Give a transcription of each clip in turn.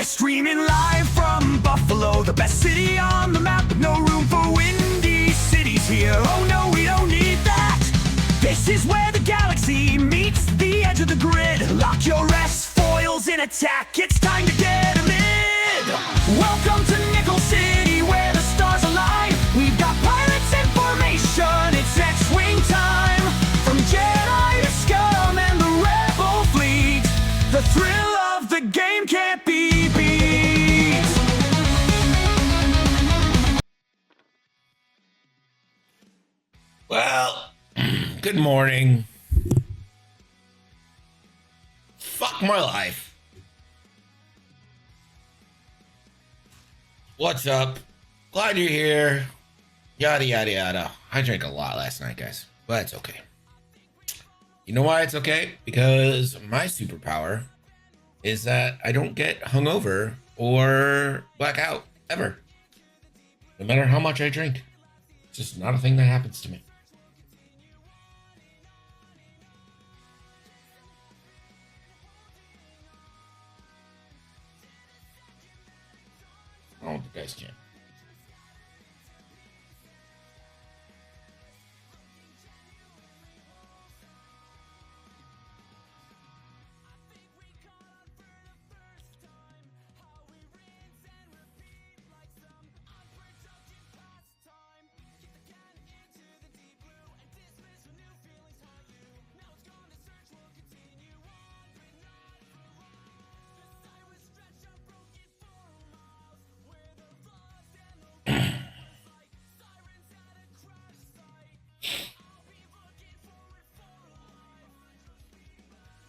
streaming live from Buffalo, the best city on the map, with no room for windy cities here. Oh no, we don't need that. This is where the galaxy meets the edge of the grid. Lock your S foils in attack, it's time to get amid. Welcome to Nickel City, where the stars align. We've got pirates in formation, it's X-Wing time. From Jedi to Scum and the Rebel fleet, the thrill of the game can't be beat. Well, good morning. Fuck my life. What's up? Glad you're here. Yada, yada, yada. I drank a lot last night, guys, but it's okay. You know why it's okay? Because my superpower is that I don't get hungover or black out ever. No matter how much I drink. It's just not a thing that happens to me. Oh, the guys can't.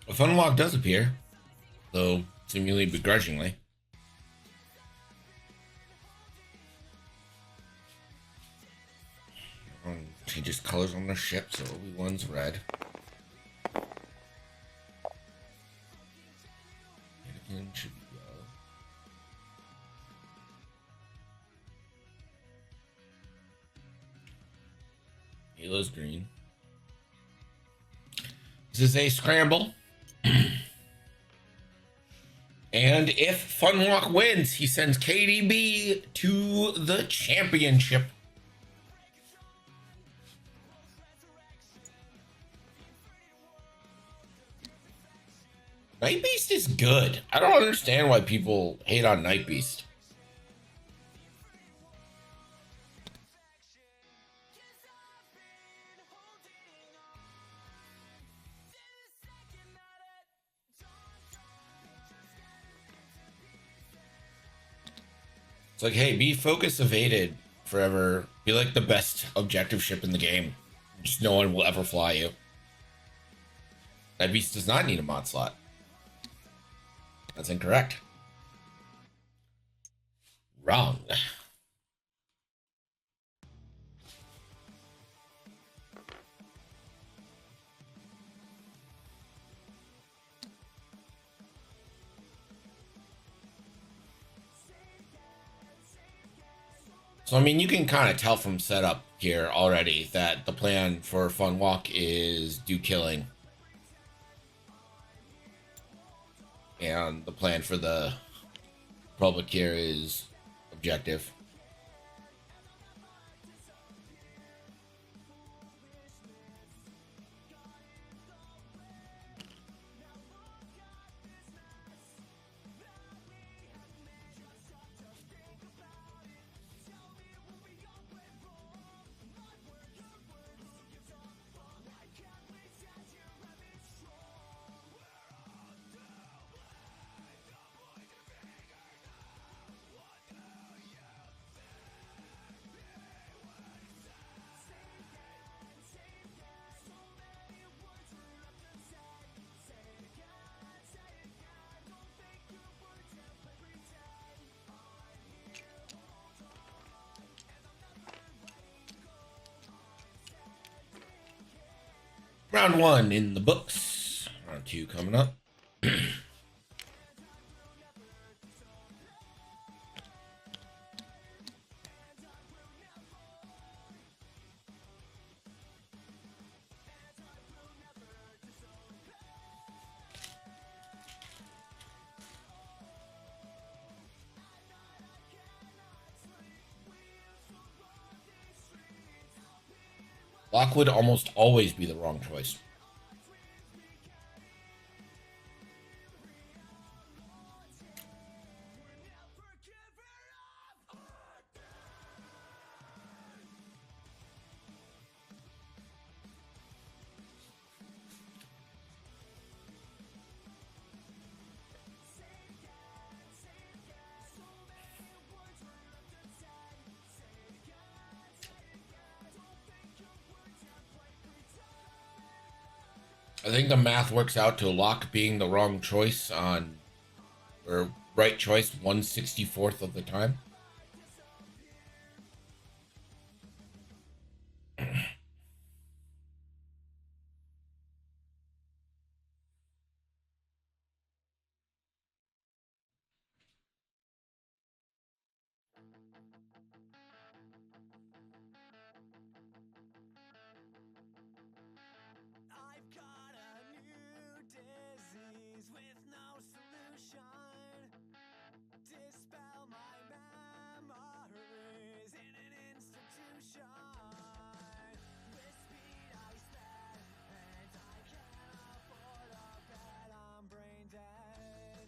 A Funwok does appear, though seemingly begrudgingly. Changes colors on their ship, so Obi-Wan's red. Anakin should be yellow. Halo's green. This is a scramble. And if Funwok wins, he sends KDB to the championship. Night Beast is good. I don't understand why people hate on Night Beast. It's like, hey, be focus evaded forever. Be like the best objective ship in the game. Just no one will ever fly you. Night Beast does not need a mod slot. That's incorrect. Wrong. So, I mean, you can kind of tell from setup here already that the plan for Funwok is do killing. And the plan for the Republic here is objective. Round one in the books. Round two coming up. Lock would almost always be the wrong choice. I think the math works out to Lock being the wrong choice on, or right choice 1/64th of the time. I've got a new disease with no solution. Dispel my memories in an institution. With speed I sped, and I can't afford a bed. I'm brain dead.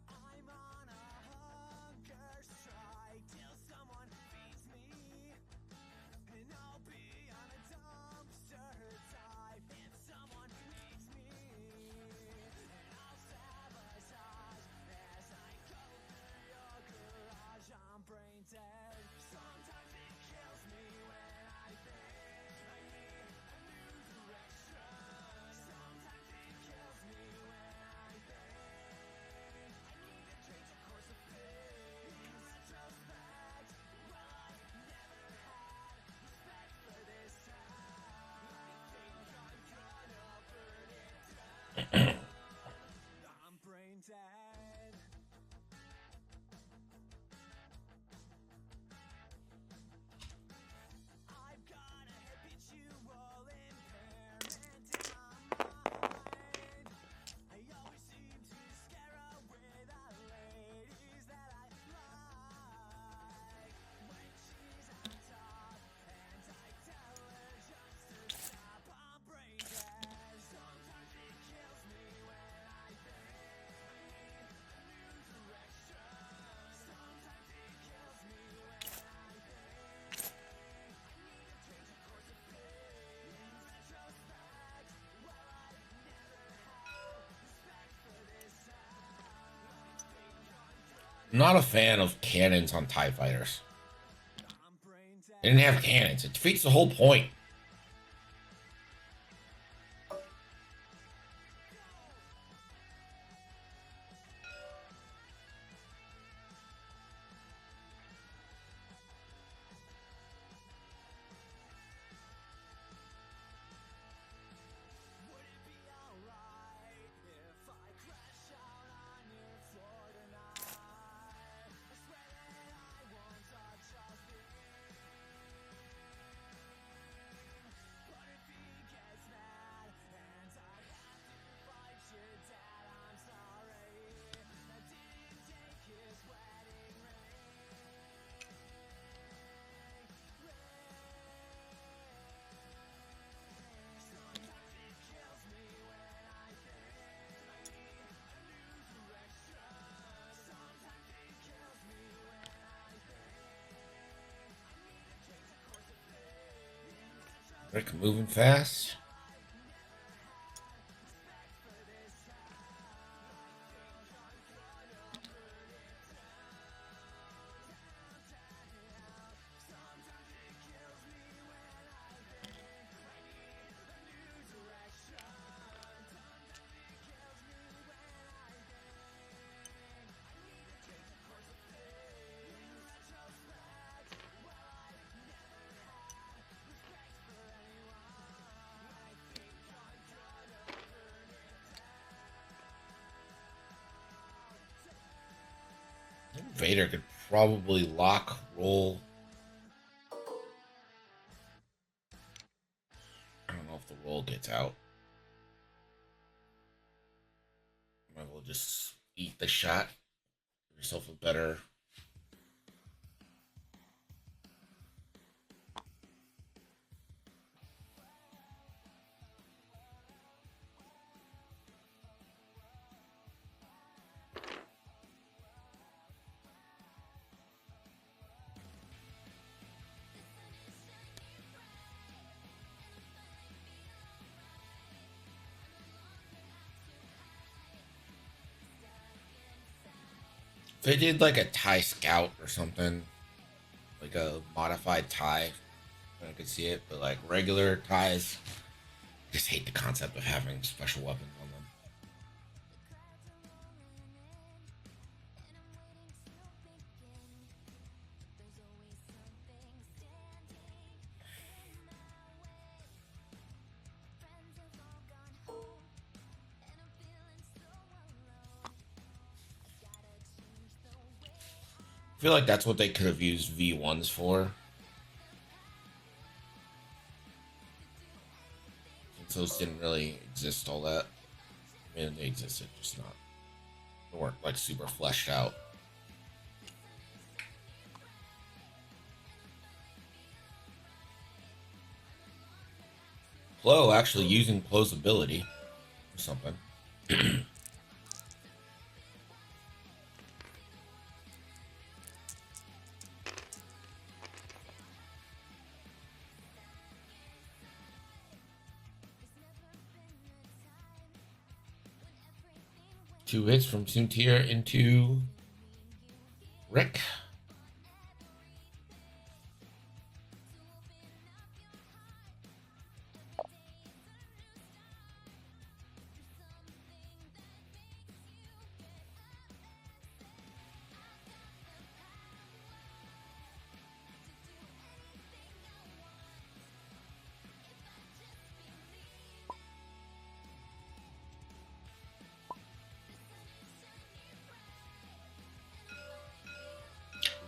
I'm on a hunger strike till someone feeds me. And I'll be on a dumpster dive if someone needs me. And I'll sabotage as I go through your garage. I'm brain dead. Sometimes it kills me when I think I need a new direction. Sometimes it kills me when I think I need to change the course of things. In retrospect, well, I've never had respect for this town. I think I'm gonna burn it down. I'm brain dead. I've got a habitual impairment in my mind. I always seem to scare away the ladies that I like. When she's on top, and I tell her just to stop, I'm brain dead. Sometimes it kills me when I think I need a new direction. Sometimes it kills me when I think I need to change the course of things. In retrospect, well, I've never had respect for this town. I think I'm I'm not a fan of cannons on TIE fighters. brain dead. They didn't have cannons. It defeats the whole point. Would it be alright if I crash out on your floor tonight? I swear that I won't touch a thing. But if he gets mad and I have to fight your dad, I'm sorry. I didn't take his wedding ring. Sometimes it kills me when I think I need a new direction. Sometimes it kills me when I think I need to change the course of things. In retrospect, Rick moving fast. respect for this town. I think I'm gonna burn it down. Sometimes it kills me when I think I need a new direction. Sometimes it kills me when I think I need to change the course of things. In retrospect, well, I've never had respect for anyone. I think I'm gonna burn it down. Vader could probably lock, roll. I don't know if the roll gets out. Might as well just eat the shot. Give yourself a better If they did like a TIE Scout or something, like a modified TIE, I could see it. But like regular TIEs, I just hate the concept of having special weapons on them. I feel like that's what they could have used V1s for. Since those didn't really exist all that. I mean, they existed, just not. They weren't like super fleshed out. Plo actually using Plo's ability or something. 2 hits from Soontir into Rick.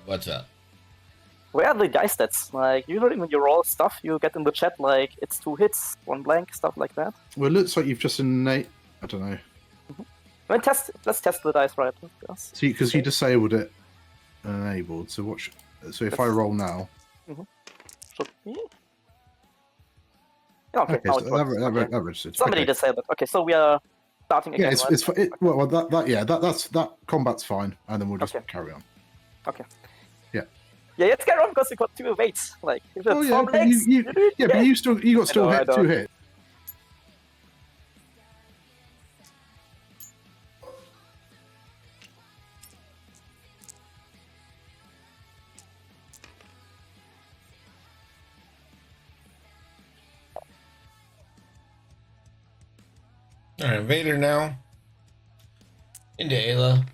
What's up? Where are the guy stats? Like, usually when you roll stuff, you get in the chat, like, it's 2 hits, 1 blank, stuff like that. Well, it looks like you've just innate. I don't know. Let's test the dice right. See, because you disabled it and enabled. So watch. So if I roll now. Should be. Yeah, okay, now so it works. that registered. Somebody Okay. disabled. Okay, so we are starting again. Yeah, that combat's fine, and then we'll just carry on. Okay. Yeah. Yeah, let's carry on because we got 2 evades. Like, if it's 4 but legs, you got still I hit know. 2 hits. All right, Vader now into Ayla.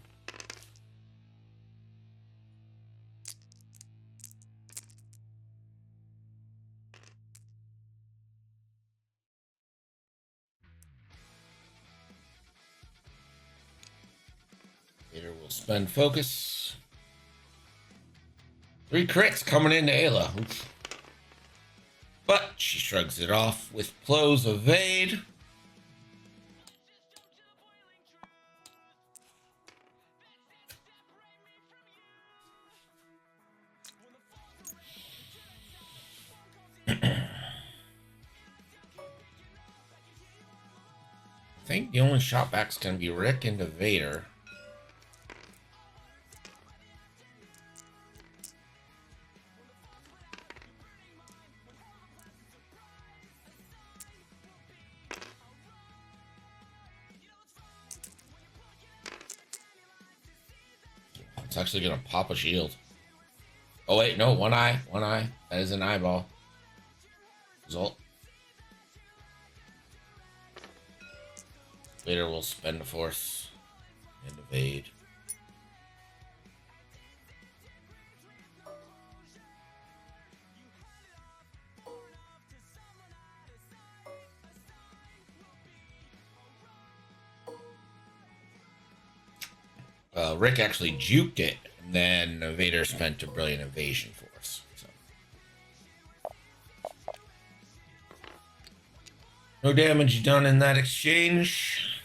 Vader will spend focus. 3 crits coming into Ayla. Oof. But she shrugs it off with Plo's evade. I think the only shot back's gonna be Rick into Vader. It's actually gonna pop a shield. Oh wait, no, one eye. That is an eyeball. Result. Vader will spend the force and evade. Rick actually juked it, and then Vader spent a brilliant evasion force. So. No damage done in that exchange.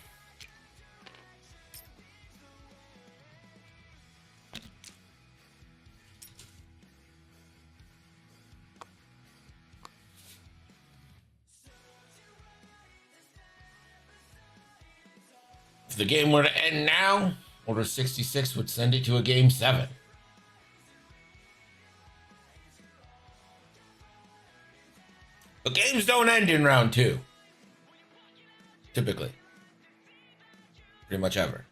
If the game were to end now, Order 66 would send it to a game 7. But games don't end in round 2. Typically. Pretty much ever.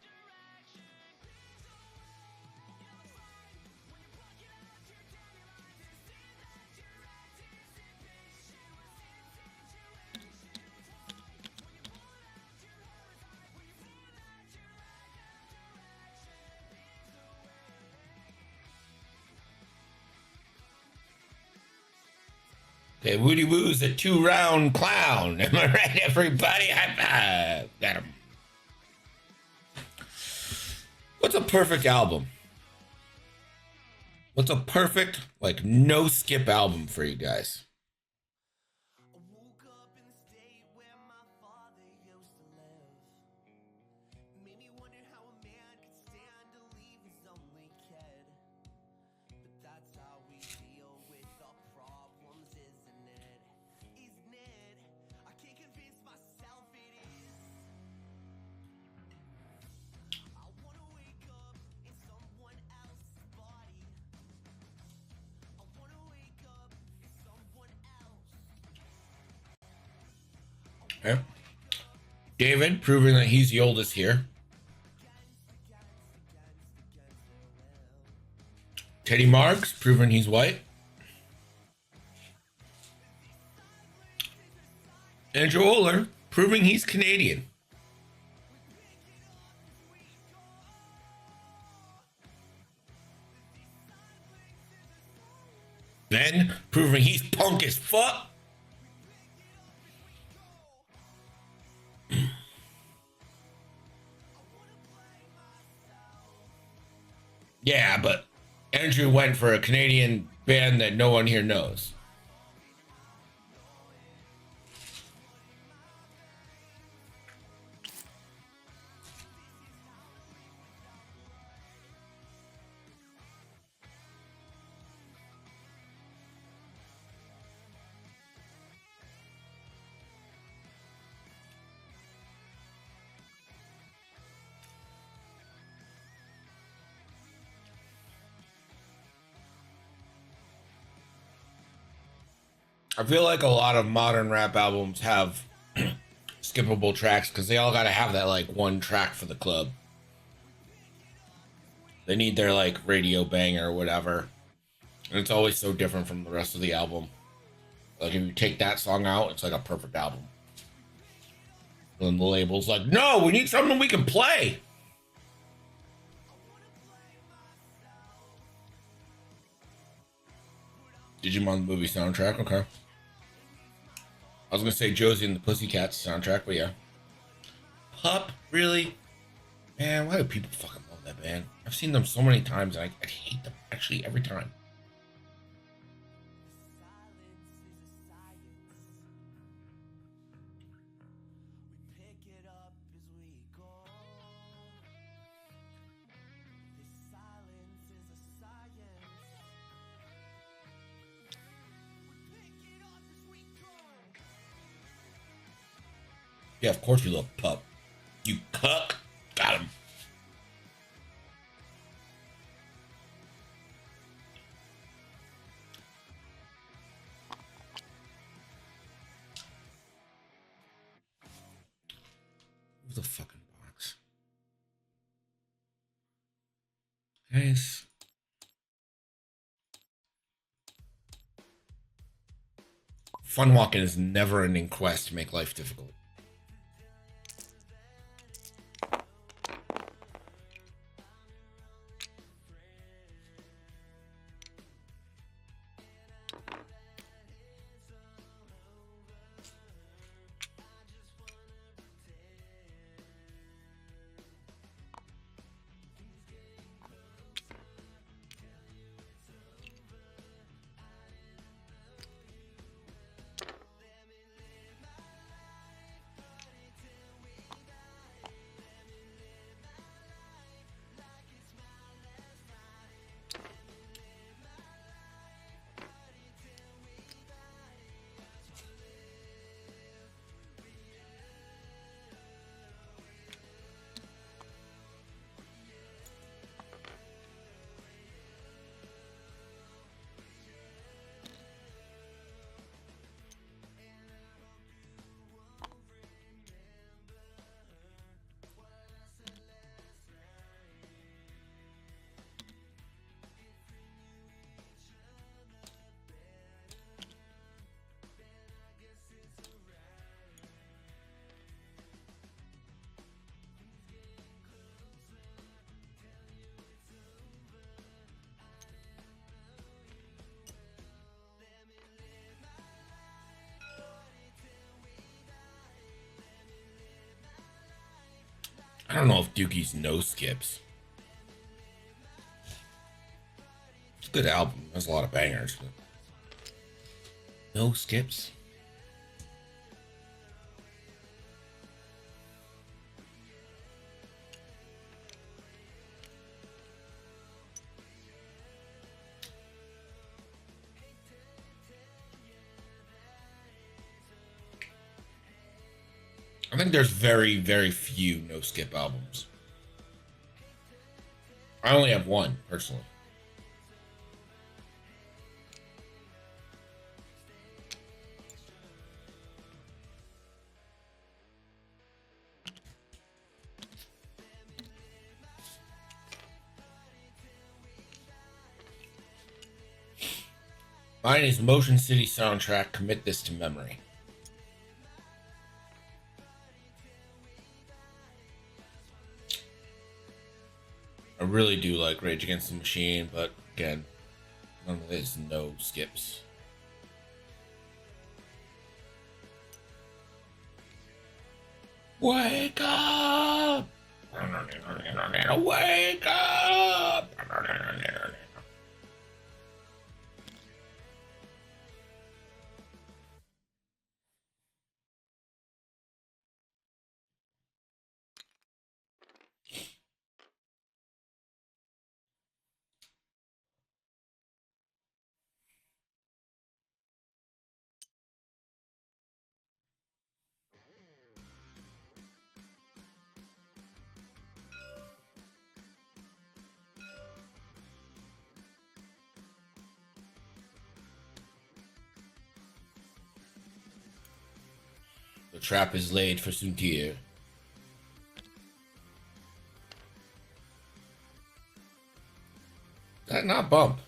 Okay, Woody Woo's a 2-round clown. Am I right, everybody? High five. Got him. What's a perfect album? What's a perfect, like, no skip album for you guys? Okay. David, proving that he's the oldest here. Teddy Marks, proving he's white. Andrew Oler, proving he's Canadian. Ben, proving he's punk as fuck. Yeah, but Andrew went for a Canadian band that no one here knows. I feel like a lot of modern rap albums have skippable tracks because they all got to have that like one track for the club. They need their like radio banger or whatever. And it's always so different from the rest of the album. Like if you take that song out, it's like a perfect album. And the label's like, no, we need something we can play. Digimon movie soundtrack, okay. I was gonna say Josie and the Pussycats soundtrack, but yeah. Pup, really? Man, why do people fucking love that band? I've seen them so many times and I hate them actually every time. Yeah, of course you love Pup. You cuck. Got him. Move the fucking box. Guys. Funwok is never ending quest to make life difficult. I don't know if Dookie's no skips. It's a good album. There's a lot of bangers, but no skips. I think there's very, very few no skip albums. I only have one, personally. Mine is Motion City soundtrack. Commit this to memory. I really do like Rage Against the Machine, but again, none of this no skips. Wake up! Wake up! The trap is laid for Suntir. That not bump.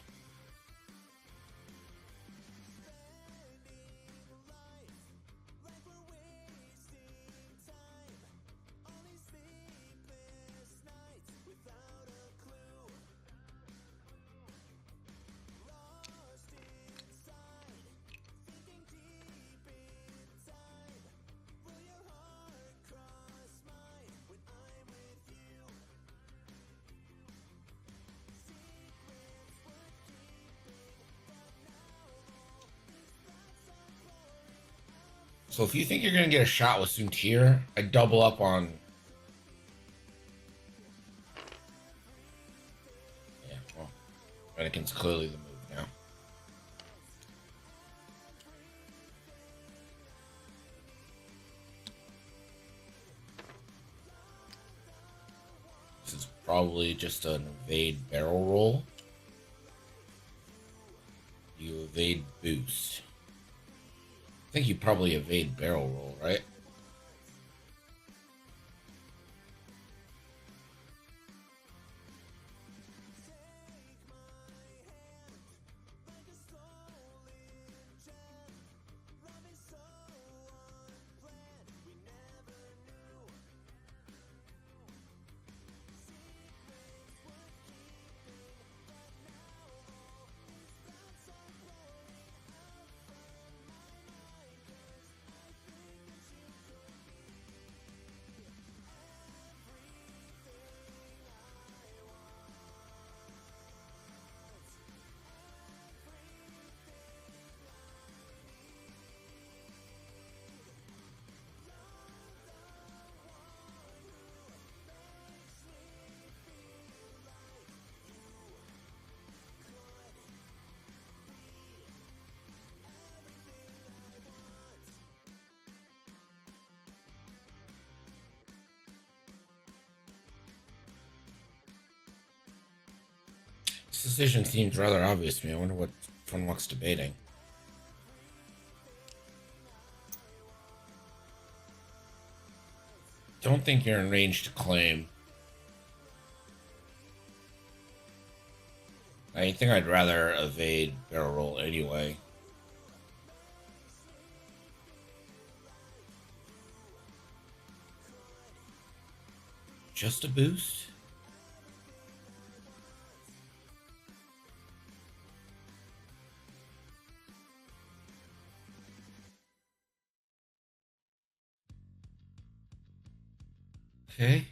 So if you think you're gonna get a shot with Suntir, I double up on. Yeah, well, Anakin's clearly the move now. This is probably just an evade barrel roll. You evade boost. I think you probably evade barrel roll, right? This decision seems rather obvious to me. I wonder what Funwok's debating. Don't think you're in range to claim. I think I'd rather evade barrel roll anyway. Just a boost? Okay.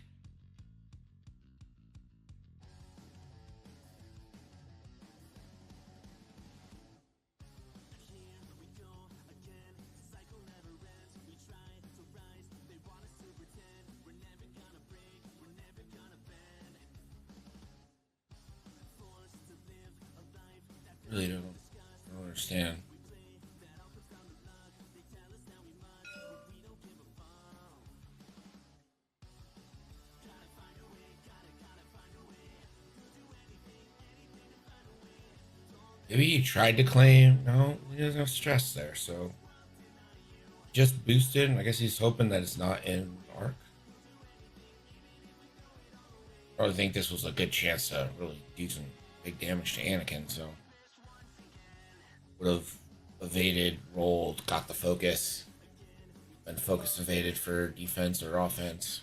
Really don't understand. Maybe he tried to claim. No, he doesn't have stress there, so just boosted. I guess he's hoping that it's not in arc. Probably think this was a good chance to really do some big damage to Anakin, so would have evaded, rolled, got the focus, and focus evaded for defense or offense.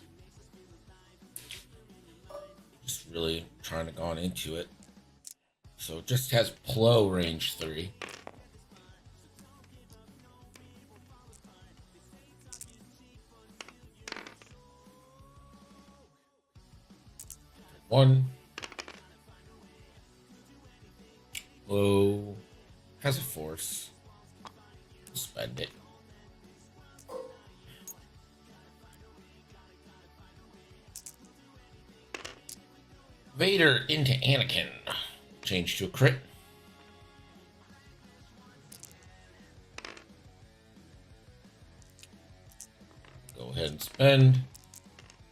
Just really trying to go on into it. So it just has Plo range 3. One. Plo has a force. Spend it. Vader into Anakin. Change to a crit. Go ahead and spend.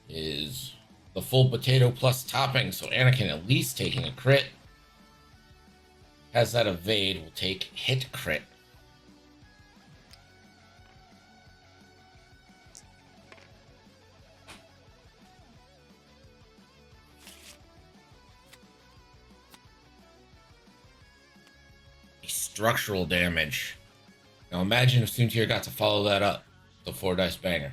Is the full potato plus topping, so Anakin at least taking a crit. Has that evade, will take hit crit. Structural damage. Now imagine if Soontir got to follow that up with a 4 dice banger.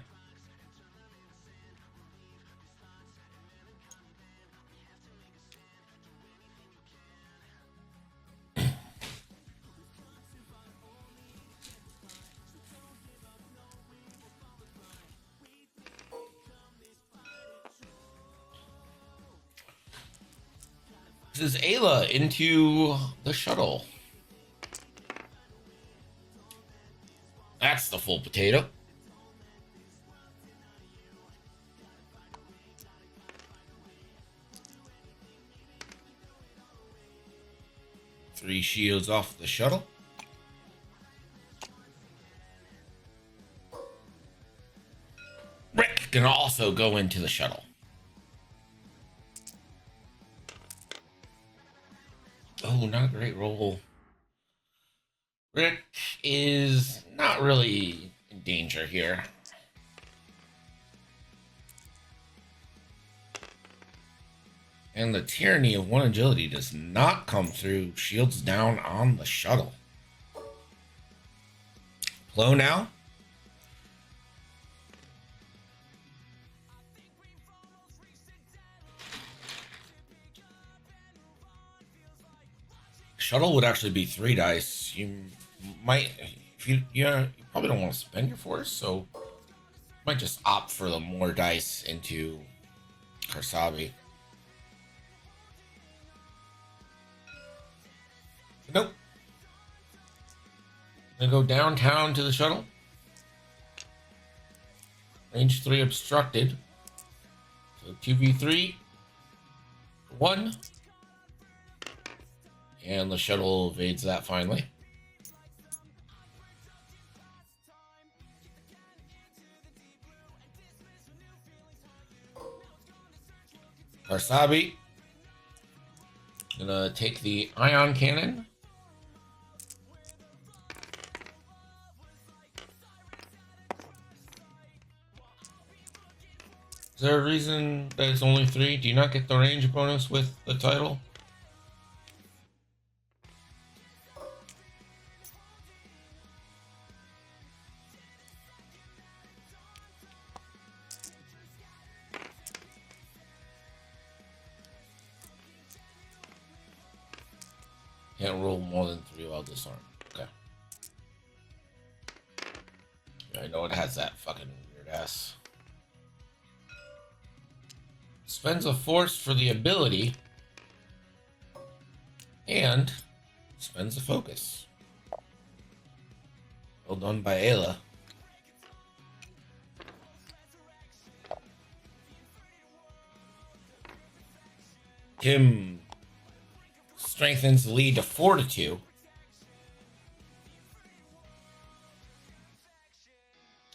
This is Ayla into the shuttle. That's the full potato. Three shields off the shuttle. Rick can also go into the shuttle. Oh, not a great roll. Rick is not really in danger here. And the tyranny of 1 agility does not come through. Shields down on the shuttle. Plo now. Shuttle would actually be 3 dice. You might, if you probably don't want to spend your force, so you might just opt for the more dice into Karsabi. Nope. Gonna go downtown to the shuttle. Range 3 obstructed. So 2v3. 1. And the shuttle evades that finally. Karsabi. Gonna take the ion cannon. Is there a reason that it's only 3? Do you not get the range bonus with the title? Can't roll more than 3 while disarmed. Okay. Yeah, I know it has that fucking weird ass. Spends a force for the ability. And spends a focus. Well done by Ayla. Tim strengthens the lead to 4-2.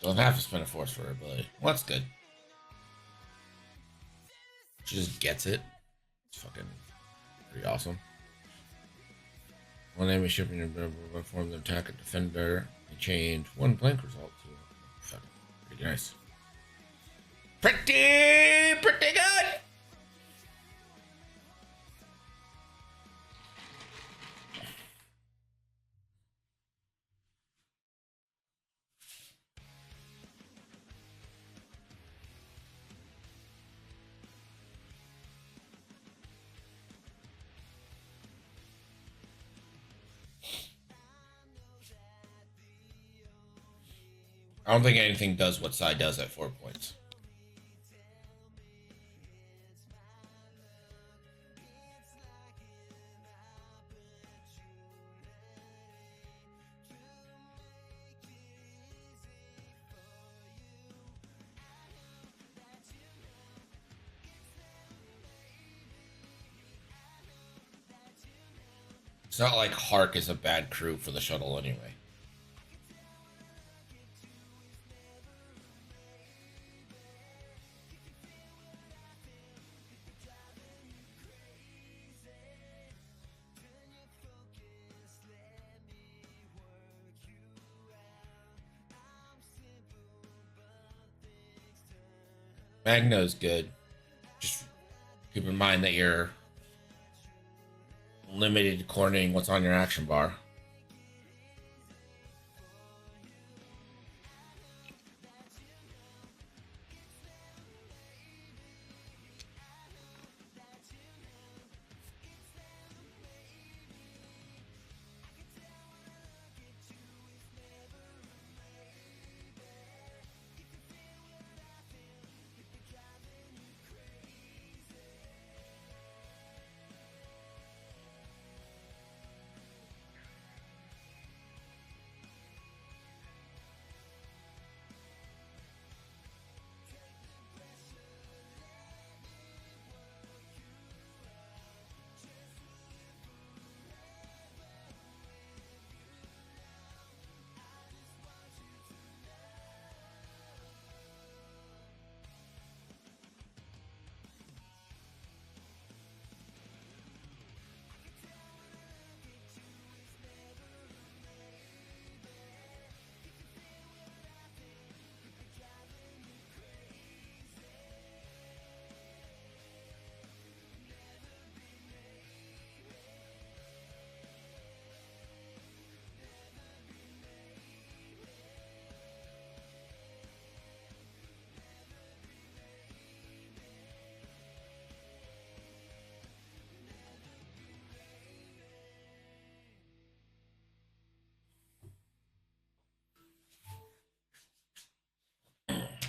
Don't have to spend a force for her ability. Well, that's good. She just gets it. It's fucking pretty awesome. One enemy ship in your form of attack a defender. They change one blank result to fucking pretty nice. Pretty good. I don't think anything does what Sai does at 4 points. It's not like Hark is a bad crew for the shuttle anyway. Magno's good. Just keep in mind that you're limited to coordinating what's on your action bar.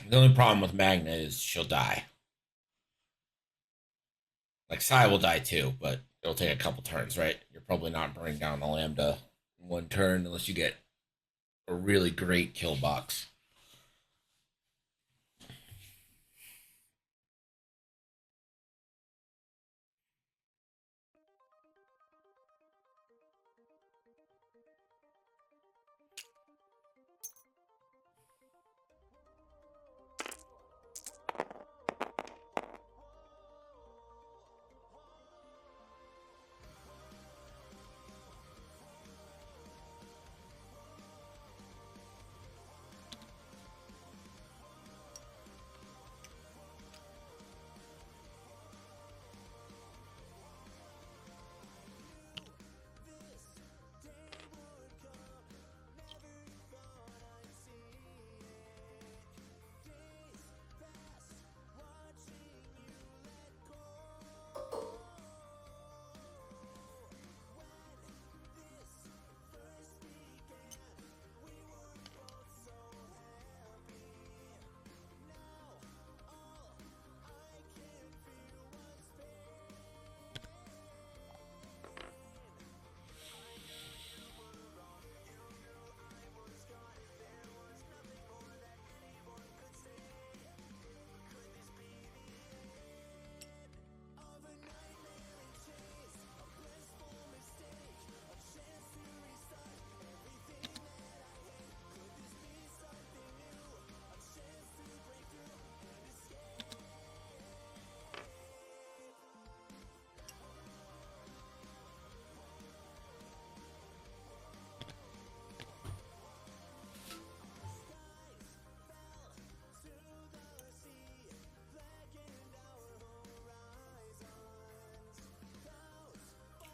The only problem with Magna is she'll die. Like Sai will die too, but it'll take a couple turns, right? You're probably not burning down the Lambda in one turn unless you get a really great kill box.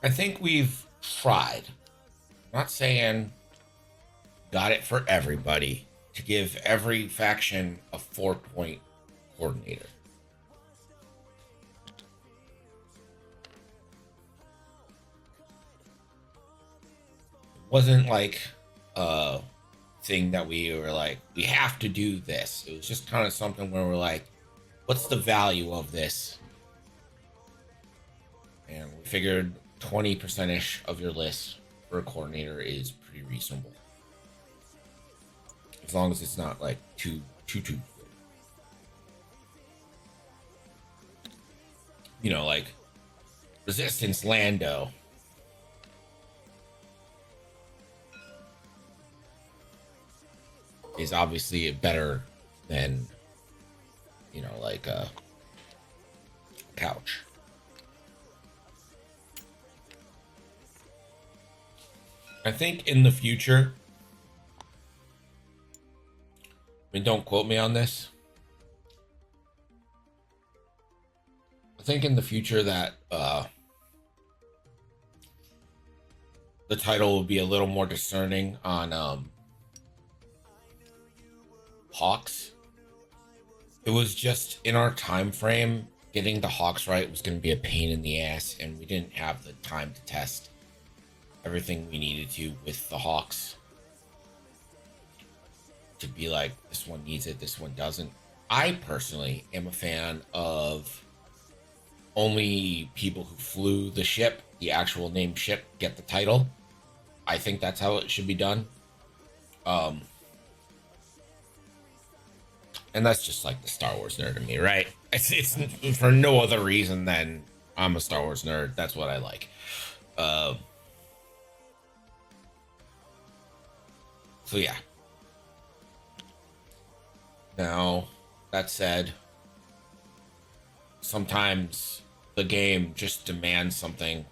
I think we've tried. I'm not saying got it for everybody to give every faction a 4-point coordinator. It wasn't like a thing that we were like, we have to do this. It was just kind of something where we're like, what's the value of this? And we figured 20% ish of your list for a coordinator is pretty reasonable. As long as it's not like too good. You know, like Resistance Lando. Is obviously better than, you know, like a couch. I think in the future, I mean, don't quote me on this. I think in the future that the title will be a little more discerning on Hawks. It was just in our time frame, getting the Hawks right was going to be a pain in the ass, and we didn't have the time to test everything we needed to with the Hawks to be like, this one needs it, this one doesn't. I personally am a fan of only people who flew the ship, the actual named ship, get the title. I think that's how it should be done. And that's just like the Star Wars nerd in me, right? It's for no other reason than I'm a Star Wars nerd. That's what I like. So yeah. Now, that said, sometimes the game just demands something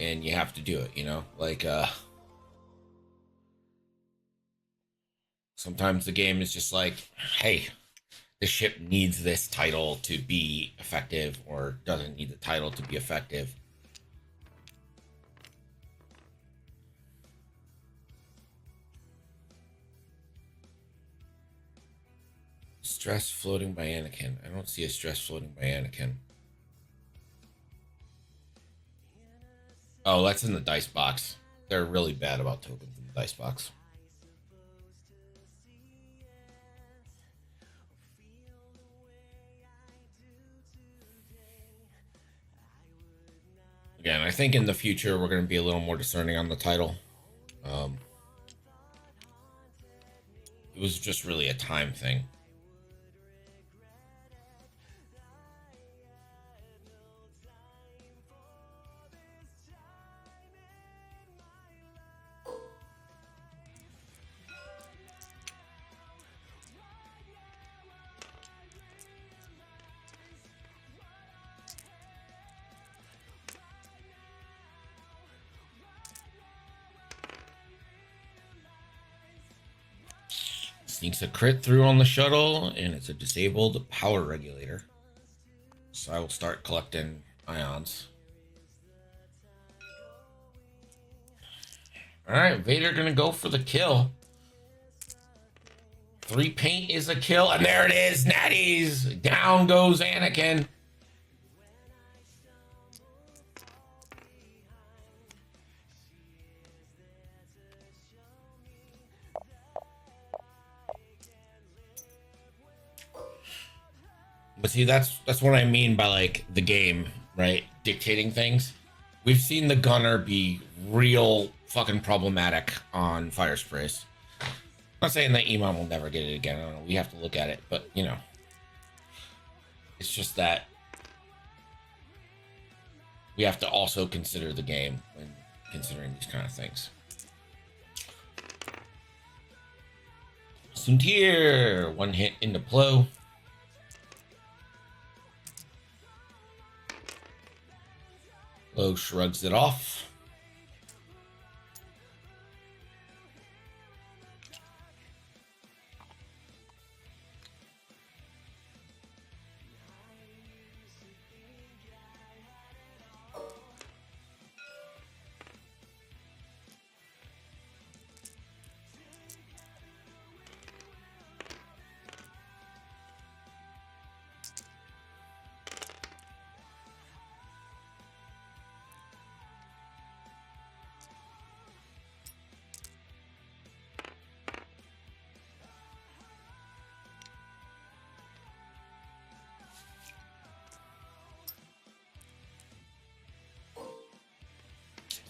and you have to do it, you know? Like, sometimes the game is just like, hey, the ship needs this title to be effective or doesn't need the title to be effective. Stress floating by Anakin. I don't see a stress floating by Anakin. Oh, that's in the dice box. They're really bad about tokens in the dice box. Again, I think in the future we're going to be a little more discerning on the title. It was just really a time thing. Sneaks a crit through on the shuttle, and it's a disabled power regulator. So I will start collecting ions. Alright, Vader gonna go for the kill. 3 paint is a kill, and there it is, natties! Down goes Anakin. But see, that's what I mean by like the game, right? Dictating things. We've seen the gunner be real fucking problematic on fire sprays. I'm not saying that Iman will never get it again. I don't know. We have to look at it, but you know, it's just that we have to also consider the game when considering these kind of things. Suntir, 1 hit into Plo. Plo shrugs it off.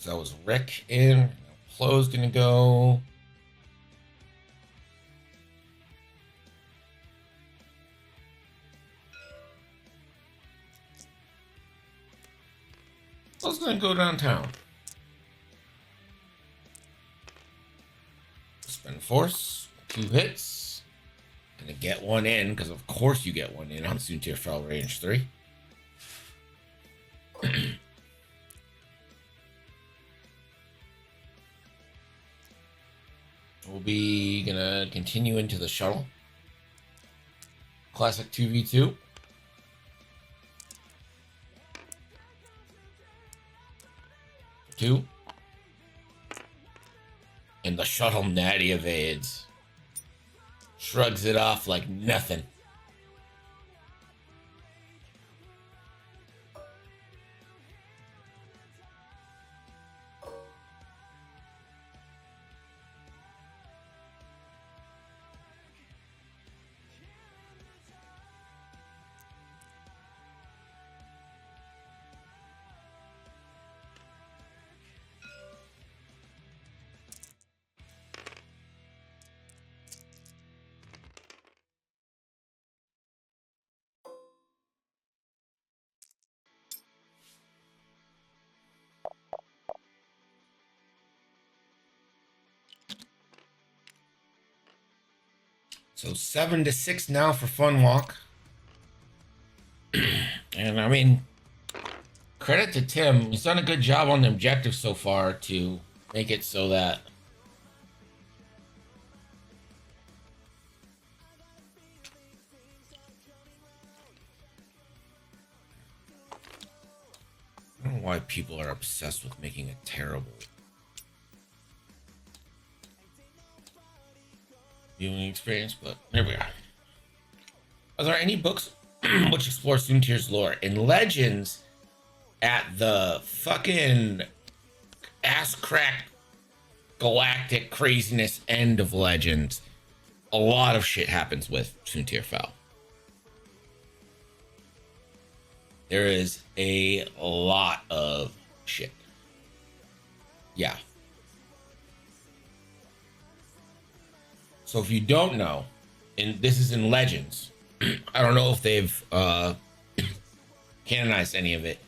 So that was Rick in. Flo's gonna go. Flo's gonna go downtown. Spend force, 2 hits. Gonna get one in, because of course you get one in on Soontir Fell range 3. We'll be gonna continue into the shuttle. Classic 2v2. Two. And the shuttle natty evades. Shrugs it off like nothing. So 7-6 now for Funwok. And I mean, credit to Tim. He's done a good job on the objective so far to make it so that I don't know why people are obsessed with making it terrible viewing experience, but there we are. Are there any books which explore Soontir's lore? In Legends, at the fucking ass crack galactic craziness end of Legends, a lot of shit happens with Soontir Fel. There is a lot of shit. Yeah. So if you don't know, and this is in Legends, I don't know if they've canonized any of it.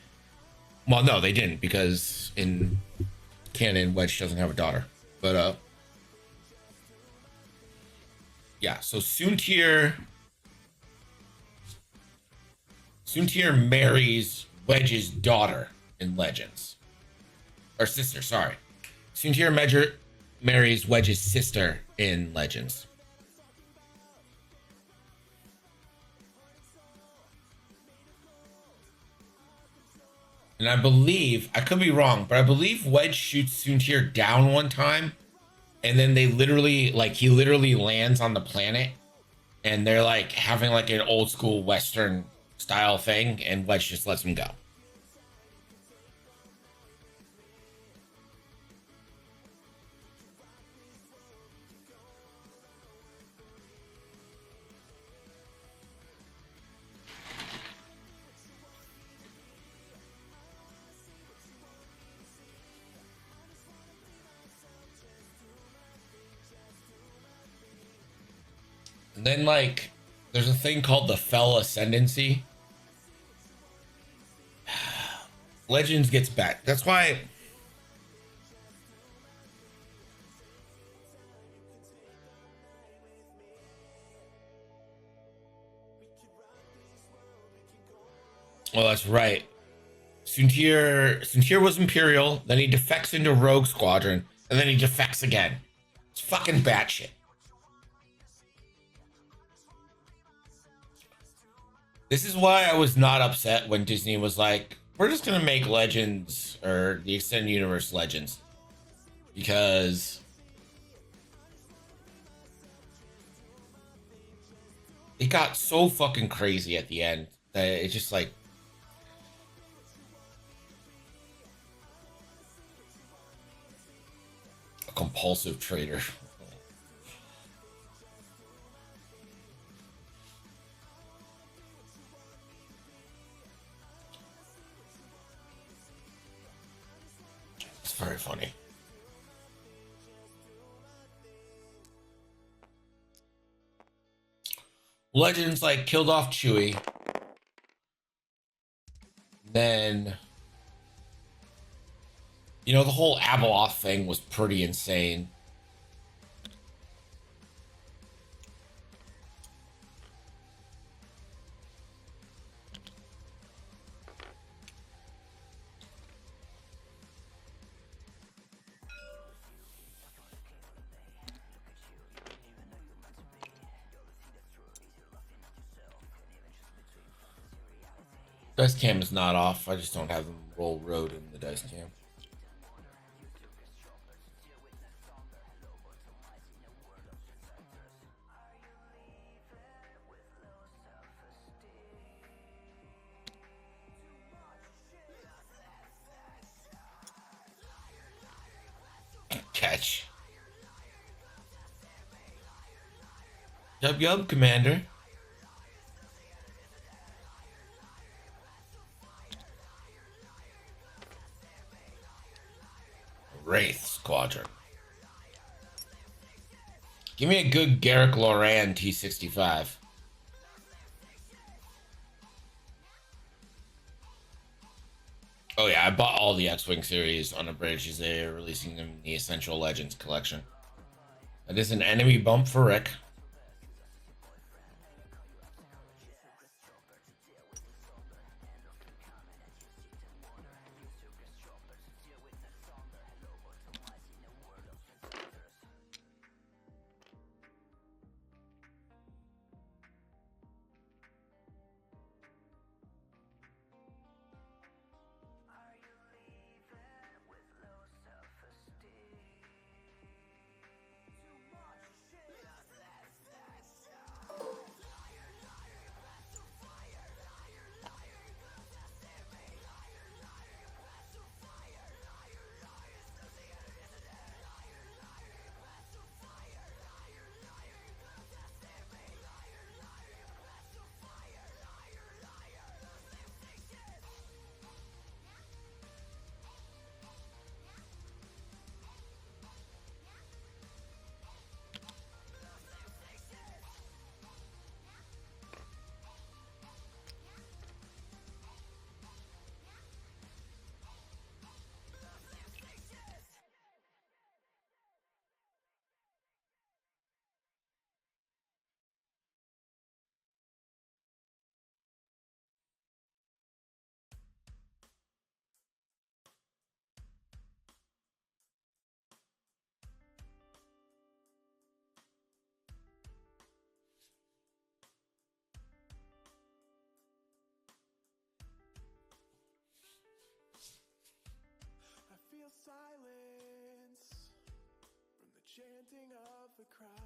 Well, no, they didn't, because in canon, Wedge doesn't have a daughter. But yeah, so Soontir marries Wedge's daughter in Legends. Or sister, sorry. Soontir marries Wedge's sister in Legends. And I believe, I could be wrong, but I believe Wedge shoots Soontir down one time, and then they literally, like, he literally lands on the planet, and they're like having like an old school Western style thing, and Wedge just lets him go. And then, like, there's a thing called the Fel Ascendancy. Legends gets back. That's why. Well, that's right. Soontir was Imperial, then he defects into Rogue Squadron, and then he defects again. It's fucking batshit. This is why I was not upset when Disney was like, we're just gonna make Legends, or the Extended Universe Legends. Because it got so fucking crazy at the end that it just like, a compulsive trader. It's very funny. Legends like killed off Chewie. Then, you know, the whole Abeloth thing was pretty insane. Dice cam is not off. I just don't have them roll road in the dice cam. Catch. Yub yub, Commander. Wraith Squadron. Give me a good Garrick Loran T-65. Oh yeah, I bought all the X-Wing series on a bridge as they are releasing them in the Essential Legends collection. That is an enemy bump for Rick.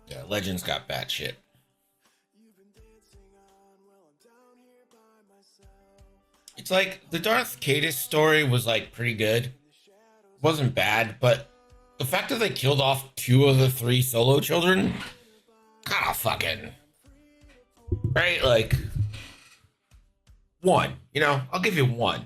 Yeah, Legends got bad shit. It's like the Darth Caedus story was like pretty good. It wasn't bad, but the fact that they killed off 2 of the 3 solo children, kind of fucking right. Like 1, you know, I'll give you 1.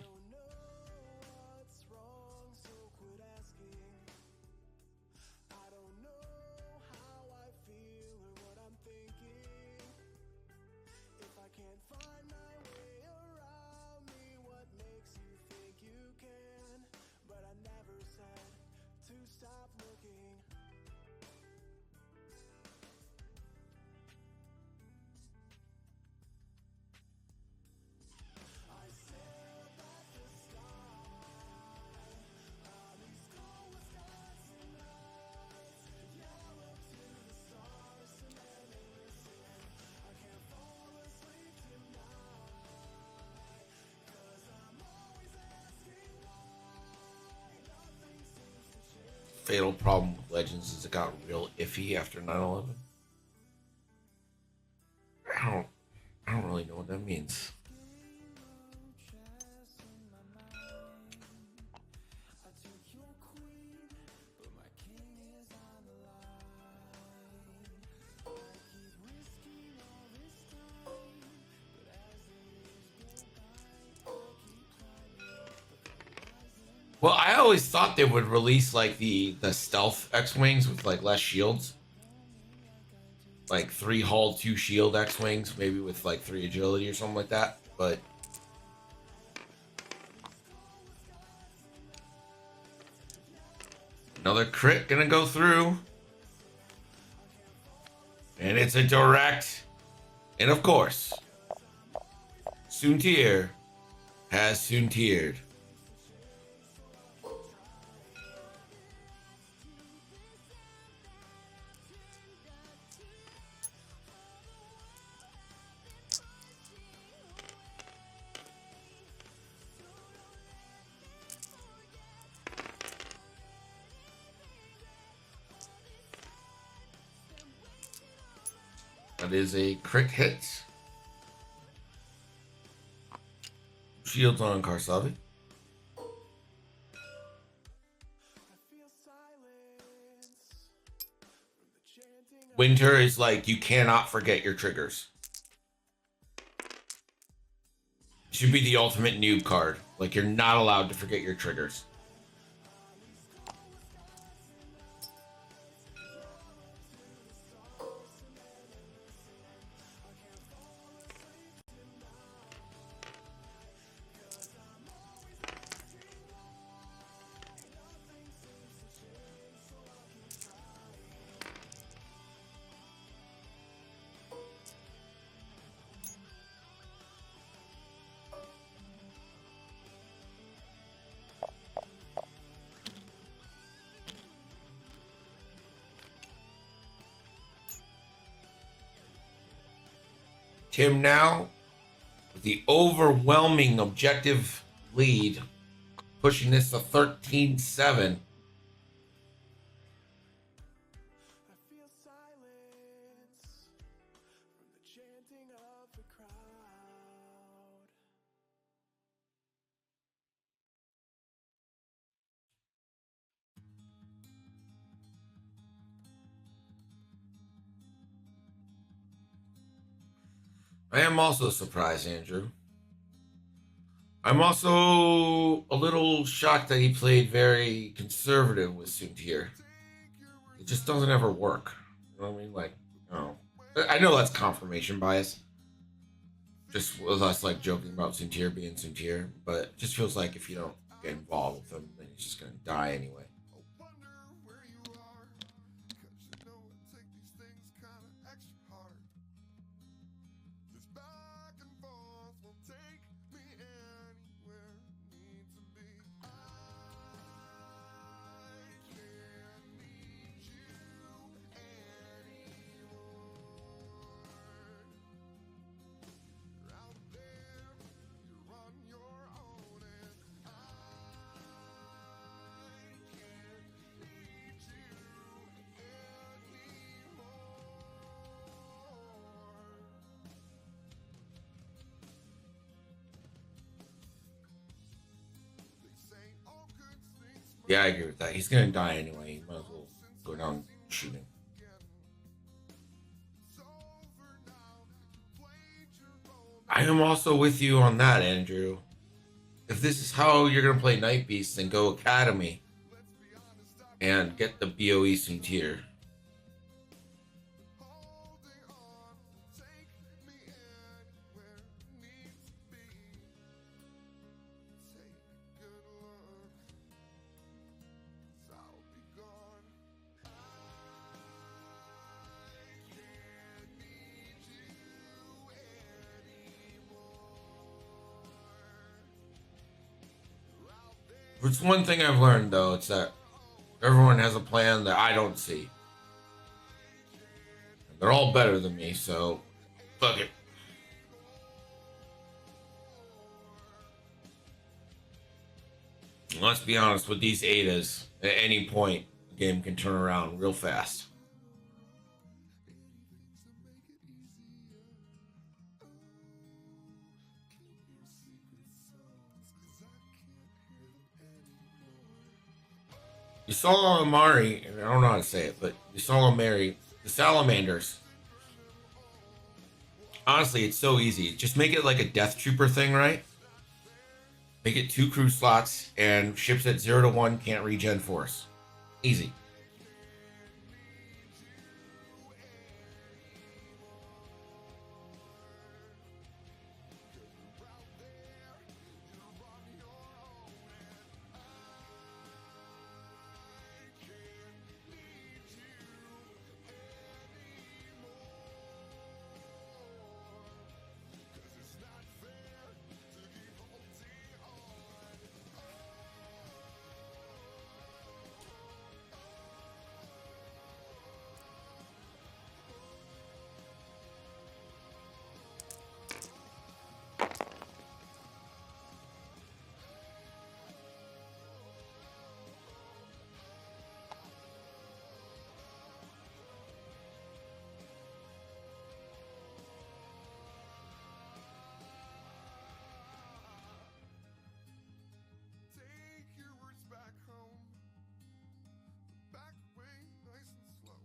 Fatal problem with Legends is it got real iffy after 9/11. I don't really know what that means. Well, I always thought they would release like the stealth X-wings with like less shields, like 3 hull, 2 shield X-wings, maybe with like 3 agility or something like that. But another crit gonna go through, and it's a direct. And of course, Soontir has Soontired. That is a crit hit. Shields on Karsavi. Winter is like, you cannot forget your triggers. Should be the ultimate noob card. Like, you're not allowed to forget your triggers. Tim now with the overwhelming objective lead, pushing this to 13-7. I am also surprised, Andrew. I'm also a little shocked that he played very conservative with Soontir. It just doesn't ever work. You know what I mean? Like, no. I know that's confirmation bias. Just with us like joking about Soontir being Soontir, but it just feels like if you don't get involved with him, then he's just gonna die anyway. Yeah, I agree with that. He's gonna die anyway. He might as well go down shooting. I am also with you on that, Andrew. If this is how you're gonna play Night Beast, then go Academy and get the BOE Soontir. It's one thing I've learned though, it's that everyone has a plan that I don't see. They're all better than me, so fuck it. Let's be honest, with these Adas, at any point, the game can turn around real fast. You saw Amari, and I don't know how to say it, but you saw Amari, the salamanders. Honestly, it's so easy. Just make it like a Death Trooper thing, right? Make it 2 crew slots, and ships at 0 to 1 can't regen force. Easy.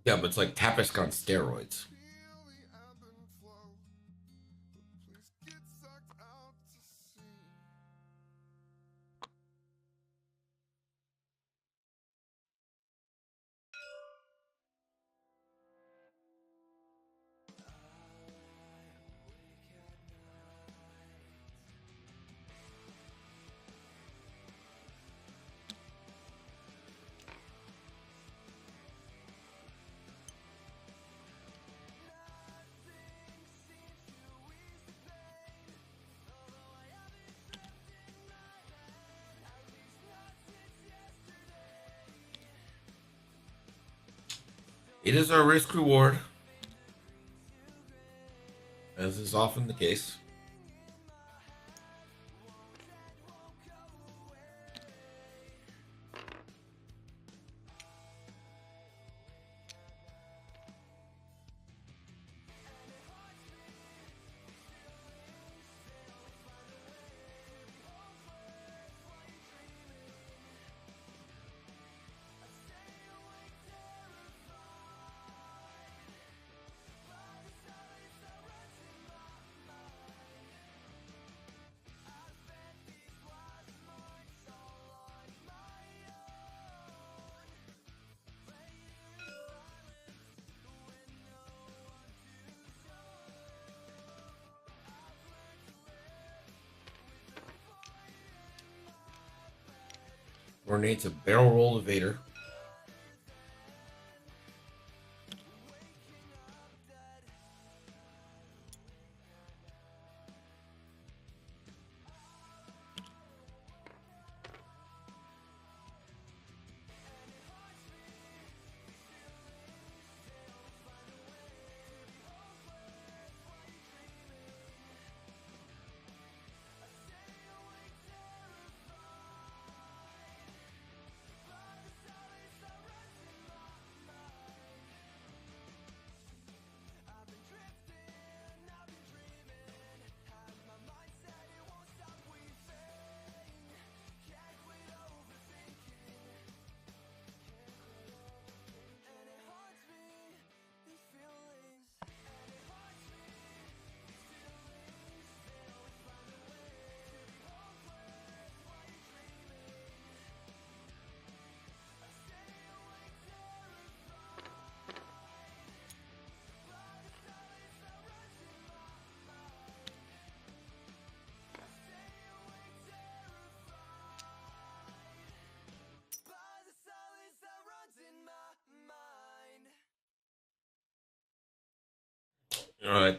Yeah, but it's like Tapisk on steroids. It is our risk reward, as is often the case. Coordinates a barrel roll to Vader.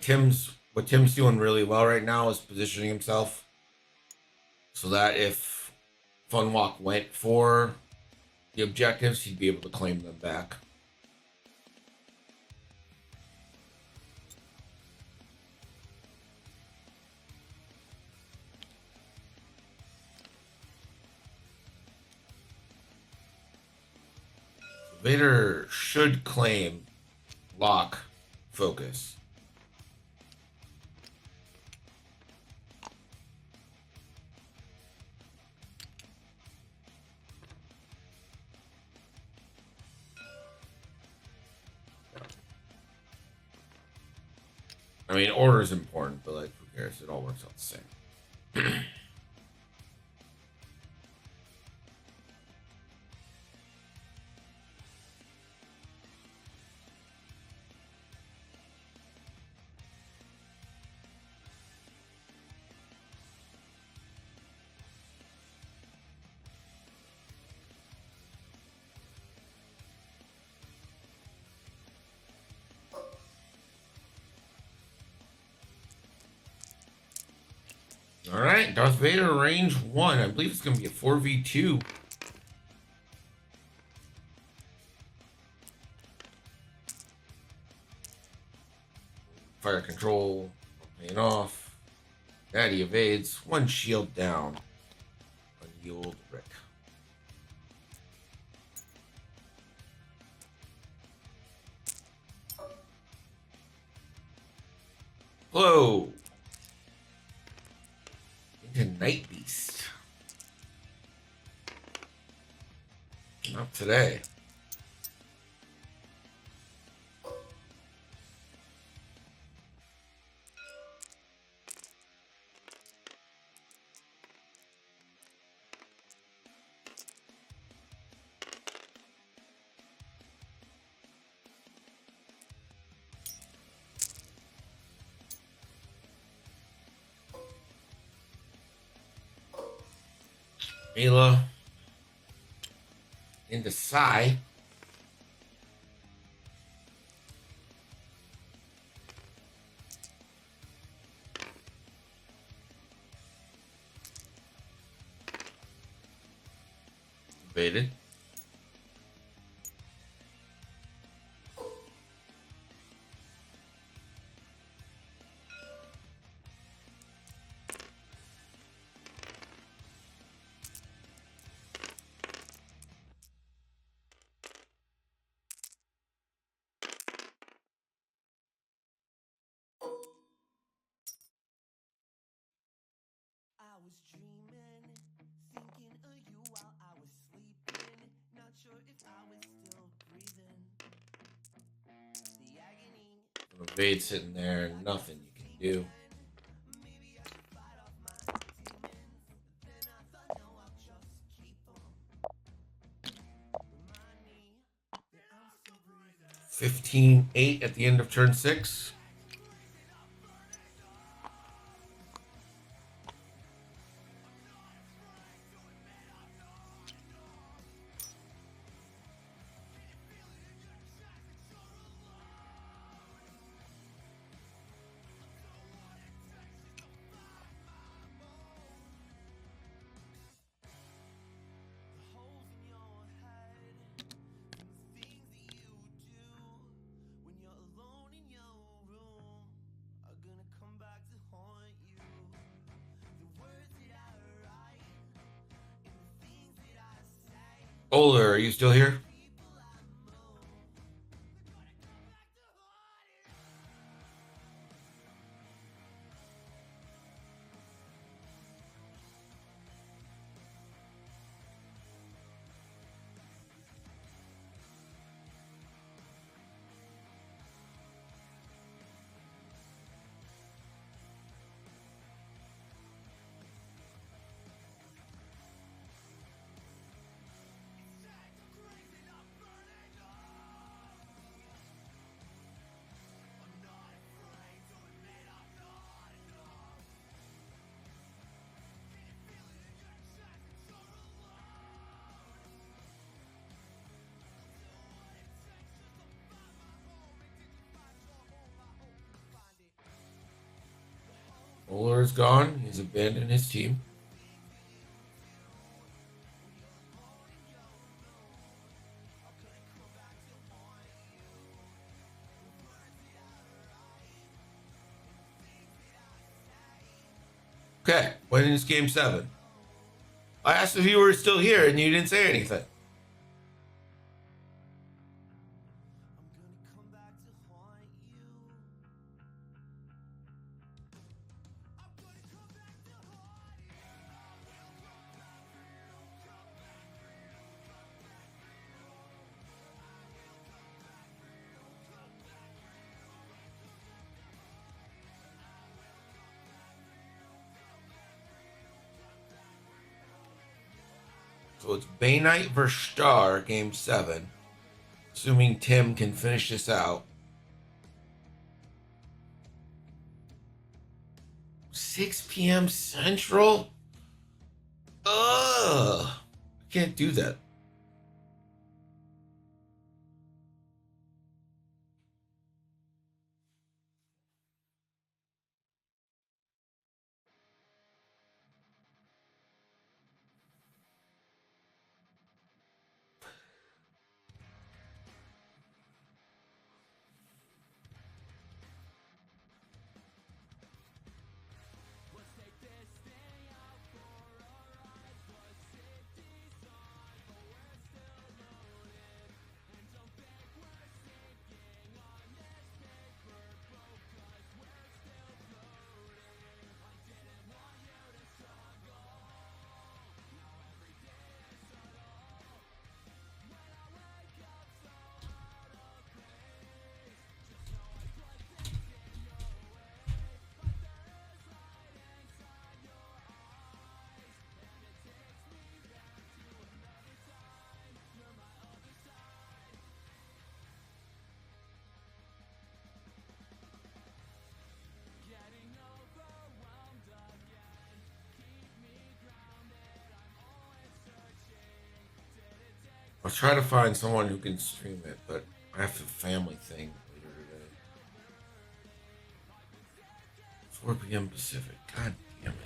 Tim's doing really well right now is positioning himself so that if Funwok went for the objectives, he'd be able to claim them back. Vader should claim lock focus. I mean, order is important, but like, who cares? It all works out the same. All right, Darth Vader range 1. I believe it's going to be a 4v2. Fire control, paying off. Daddy evades. One shield down on the old Rick. Whoa! Into Night Beast. Not today. Mila into Psy. Baited. I was dreaming, thinking of you while I was sleeping. Not sure if I was still breathing. The agony. Evade sitting there, nothing you can do. Maybe I should fight off my demons. Then I thought, no, I'll just keep them. Remind me that I'm still breathing. 15-8 at the end of turn 6. Holes in your head, and the things that you do when you're alone in your room are gonna come back to haunt you. The words that I write and the things that I say, Oler, are you still here? people I move, they're gonna come back to haunt you. Oler is gone. He's abandoned his team. Okay, when is game 7? I asked if you were still here and you didn't say anything. I'm gonna come back to haunt you. I'm gonna come back to haunt you. So it's Bay Knight versus Star, game 7. Assuming Tim can finish this out. 6 p.m. Central? Ugh. I can't do that. I'll try to find someone who can stream it, but I have a family thing later today. 4 p.m. Pacific. God damn it.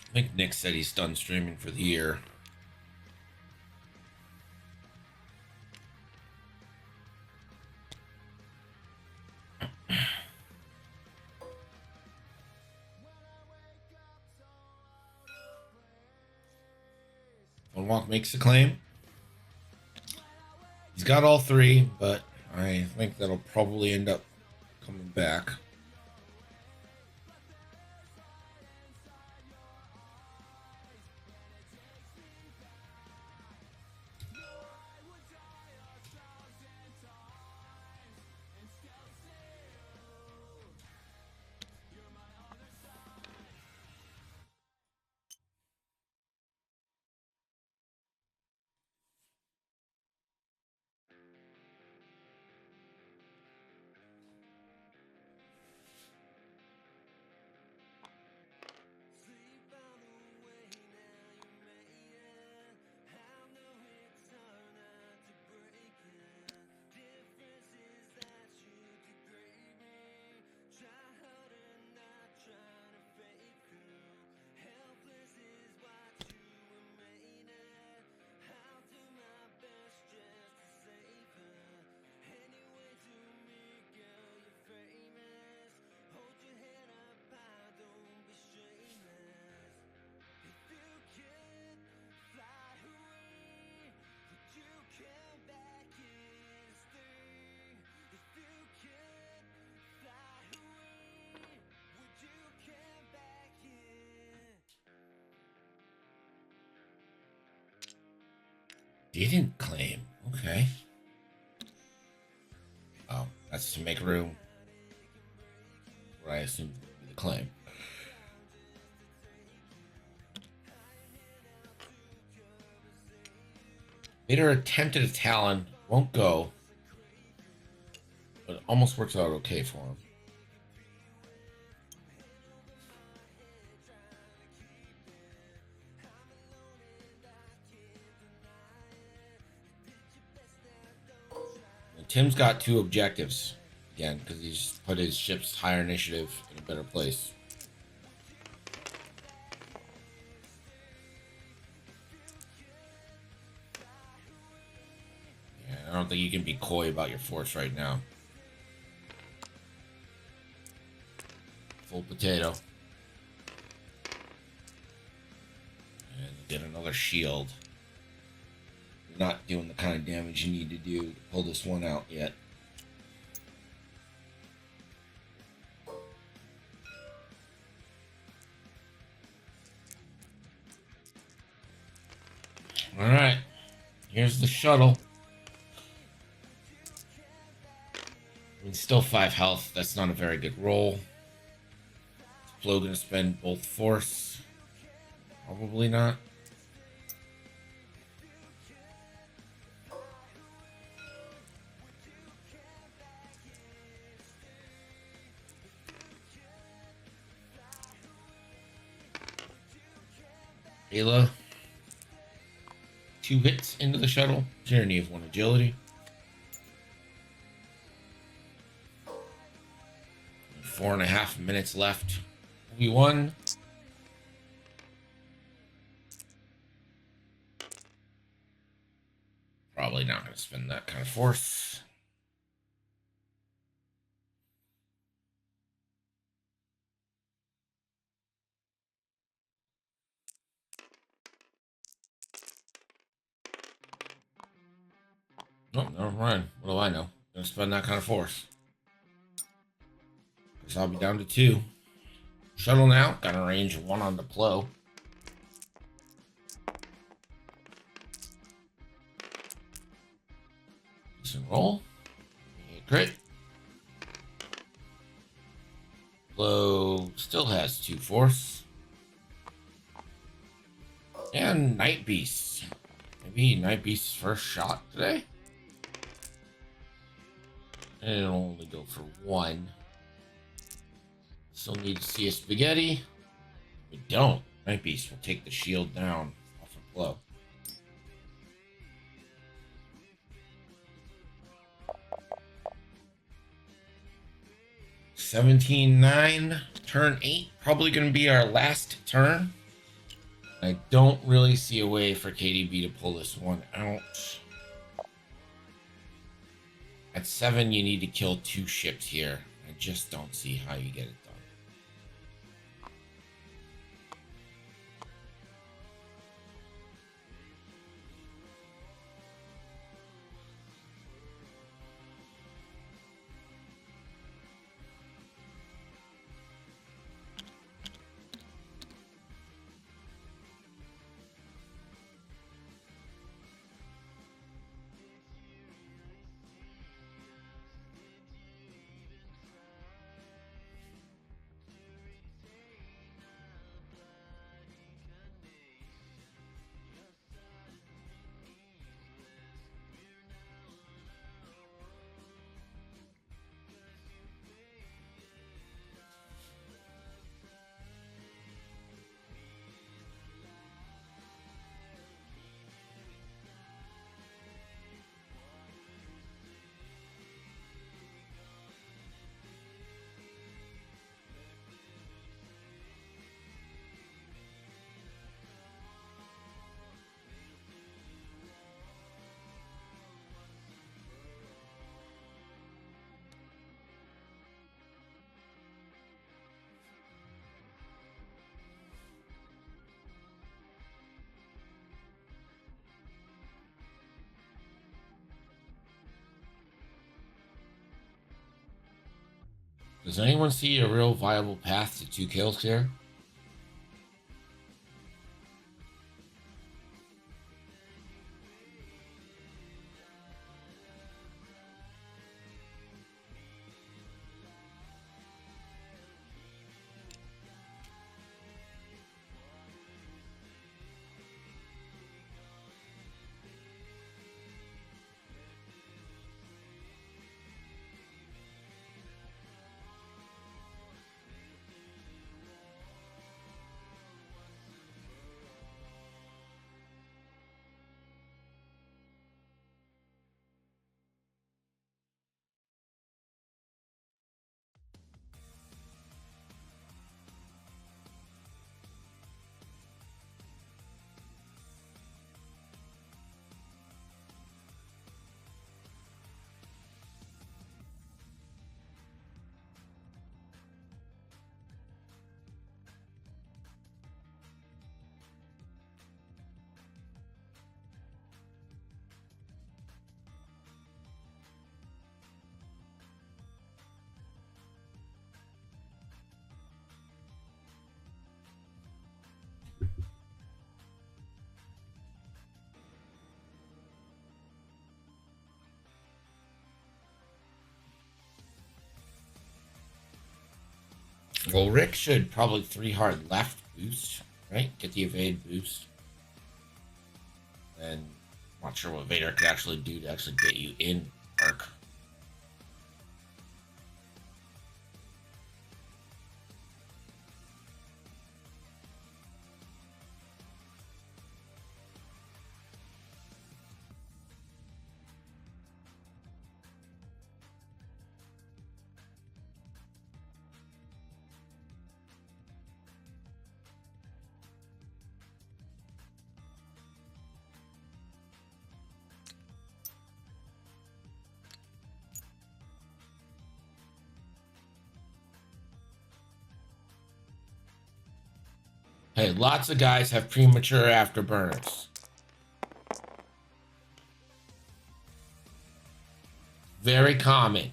I think Nick said he's done streaming for the year. Funwok makes a claim. He's got all 3, but I think that'll probably end up coming back. Didn't claim. Okay. Oh, that's to make room. Where I assume the claim. Vader attempted a Talon. Won't go. But it almost works out okay for him. Tim's got 2 objectives again because he's put his ship's higher initiative in a better place. Yeah, I don't think you can be coy about your force right now. Full potato. And get another shield. Not doing the kind of damage you need to do to pull this one out yet. All right, here's the shuttle. I mean, still 5 health. That's not a very good roll. Is Flo gonna spend both force? Probably not. Ayla, 2 hits into the shuttle. Journey of 1 agility. 4.5 minutes left. We won. Probably not going to spend that kind of force. Nope, never mind. What do I know? Gonna spend that kind of force. Guess I'll be down to 2. Shuttle now. Got a range of 1 on the plow. Decent roll. Crit. Plow still has 2 force. And Night Beast. Maybe Night Beast's first shot today? And it'll only go for 1. Still need to see a spaghetti. We don't. Night Beast will take the shield down off a blow. $17.9. Turn 8. Probably going to be our last turn. I don't really see a way for KDB to pull this one out. At 7, you need to kill 2 ships here. I just don't see how you get it done. Does anyone see a real viable path to 2 kills here? Well, Rick should probably 3 hard left boost, right? Get the evade boost. And I'm not sure what Vader could actually do to actually get you in arc. Hey, lots of guys have premature afterburners. Very common.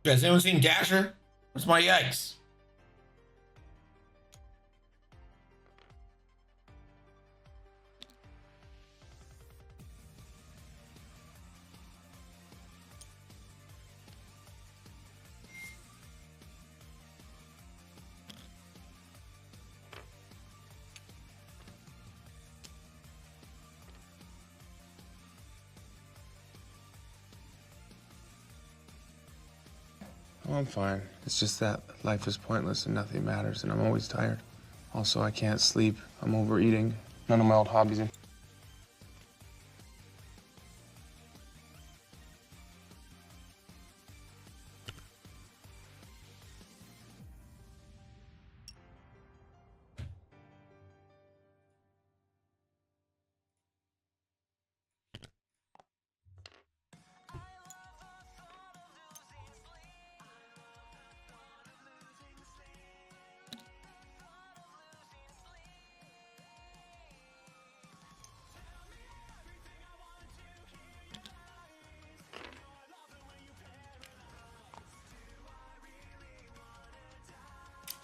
Has anyone seen Dasher? Where's my yikes? Oh, I'm fine. It's just that life is pointless and nothing matters, and I'm always tired. Also, I can't sleep. I'm overeating. None of my old hobbies.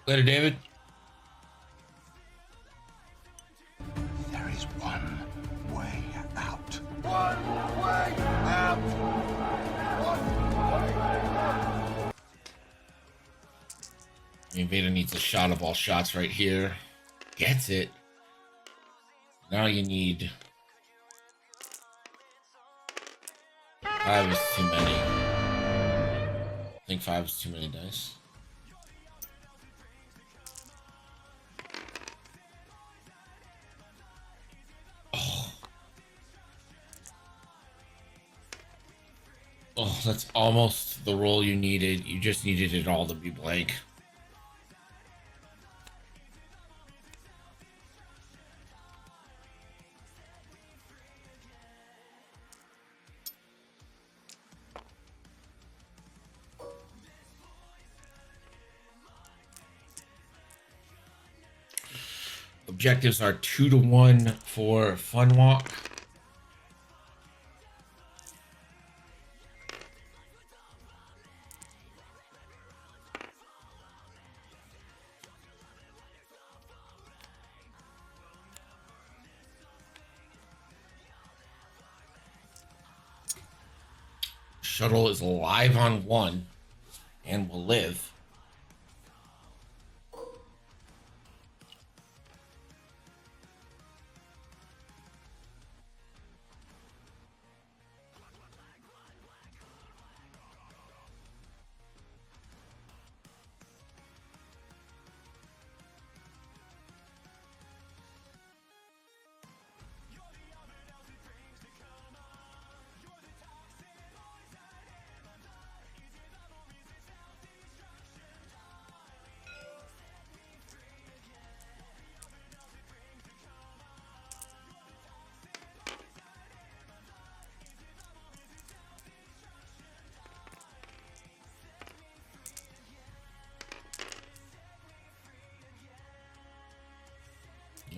Later, David. There is one way out. I mean, Vader needs a shot of all shots right here. Gets it. Now you need... 5 is too many. I think 5 is too many dice. Oh, that's almost the roll you needed. You just needed it all to be blank. Objectives are 2-1 for Funwok. Shuttle is alive on 1 and will live.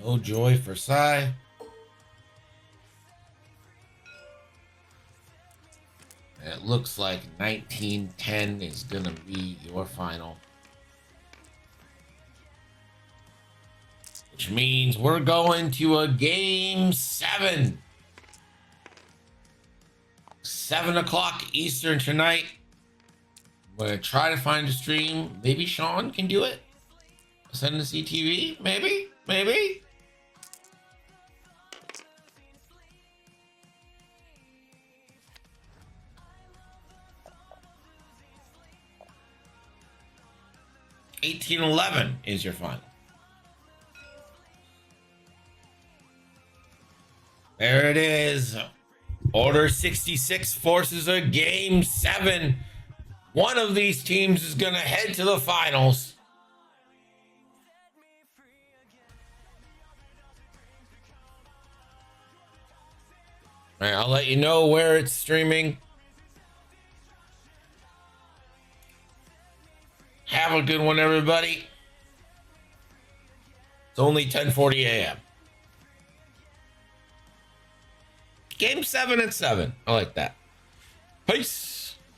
No joy for Sai. It looks like 1910 is gonna be your final. Which means we're going to a game 7. 7 o'clock Eastern tonight. I'm gonna try to find a stream. Maybe Sean can do it. Send to CTV. Maybe. 18-11 is your final. There it is. Order 66 forces a game 7. One of these teams is going to head to the finals. All right, I'll let you know where it's streaming. Have a good one, everybody. It's only 10:40 a.m. Game 7 and 7. I like that. Peace.